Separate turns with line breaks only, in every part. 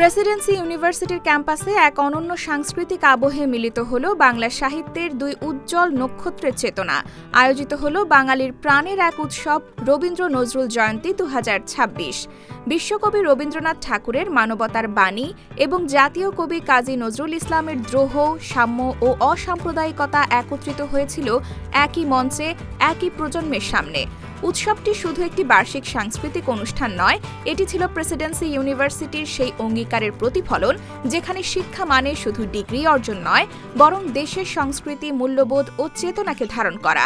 Presidency ইউনিভার্সিটির ক্যাম্পাসে এক অনন্য সাংস্কৃতিক আবহে মিলিত হল বাংলা সাহিত্যের দুই উজ্জ্বল নক্ষত্রের চেতনা। আয়োজিত হল বাঙালির প্রাণের এক উৎসব রবীন্দ্র নজরুল জয়ন্তী ২০২৬। বিশ্বকবি রবীন্দ্রনাথ ঠাকুরের মানবতার বাণী এবং জাতীয় কবি কাজী নজরুল ইসলামের দ্রোহ, সাম্য ও অসাম্প্রদায়িকতা একত্রিত হয়েছিল একই মঞ্চে, একই প্রজন্মের সামনে। উৎসবটি শুধু একটি বার্ষিক সাংস্কৃতিক অনুষ্ঠান নয়, এটি ছিল প্রেসিডেন্সি ইউনিভার্সিটির সেই অঙ্গীকারের প্রতিফলন যেখানে শিক্ষা মানে শুধু ডিগ্রি অর্জন নয়, বরং দেশের সংস্কৃতি, মূল্যবোধ ও চেতনাকে ধারণ করা।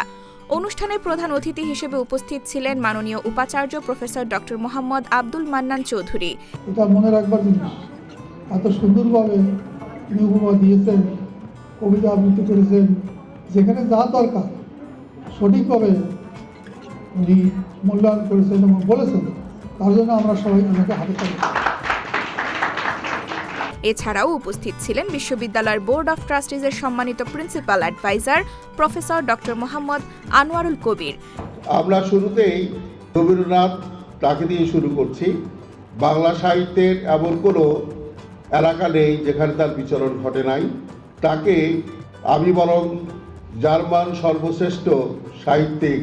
অনুষ্ঠানের প্রধান অতিথি হিসেবে উপস্থিত ছিলেন মাননীয় উপাচার্য প্রফেসর ডক্টর মোহাম্মদ আব্দুল মান্নান চৌধুরী।
এটা মনে রাখবার জিনিস, এত সুন্দরভাবে তিনি উপমা দিয়েছেন, কবিতা আবৃত্তি করেছেন, যেখানে যা দরকার সঠিকভাবে উনি মূল্যায়ন করেছেন এবং বলেছেন, তার জন্য আমরা সবাই ওনাকে হাতে তালি।
এছাড়াও উপস্থিত ছিলেন বিশ্ববিদ্যালয়ের বোর্ড অফ ট্রাস্টিজের সম্মানিত principal adviser professor doctor Mohammad Anwarul Kabir.
আমরা শুরুতেই রবীন্দ্রনাথ তাকে দিয়ে শুরু করছি। বাংলা সাহিত্যের এমন কোনো এলাকা নেই যেখানে তার বিচরণ ঘটে নাই। তাকে আমি বরং জার্মান সর্বশ্রেষ্ঠ সাহিত্যিক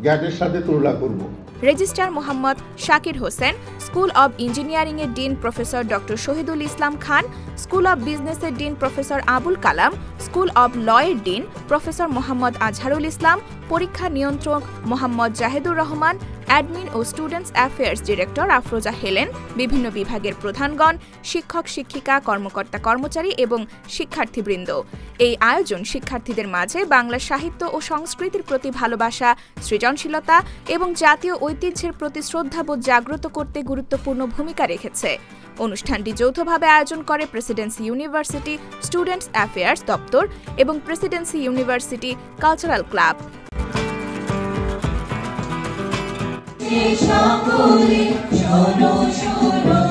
গ্যাটের সাথে তুলনা করব।
Registrar Mohammad Shakir Hossain, school of ইঞ্জিনিয়ারিংয়ের dean professor doctor Shahidul Islam Khan, school of বিজনেসের dean professor Abul Kalam, school of লয়ের ডিন প্রফেসর মোহাম্মদ আজহারুল ইসলাম, পরীক্ষা নিয়ন্ত্রক মোহাম্মদ জাহেদুর রহমান, অ্যাডমিন ও students affairs director Afroza Helen, বিভিন্ন বিভাগের প্রধানগণ, শিক্ষক শিক্ষিকা, কর্মকর্তা কর্মচারী এবং শিক্ষার্থীবৃন্দ। এই আয়োজন শিক্ষার্থীদের মাঝে বাংলা সাহিত্য ও সংস্কৃতির প্রতি ভালোবাসা, সৃজনশীলতা এবং জাতীয় ঐতিহ্যের প্রতি শ্রদ্ধাবোধ জাগ্রত করতে গুরুত্বপূর্ণ ভূমিকা রেখেছে। অনুষ্ঠানটি যৌথভাবে আয়োজন করে প্রেসিডেন্সি ইউনিভার্সিটি স্টুডেন্টস অ্যাফেয়ার্স দপ্তর এবং প্রেসিডেন্সি ইউনিভার্সিটি কালচারাল ক্লাব।
সকলে শোনো শোনো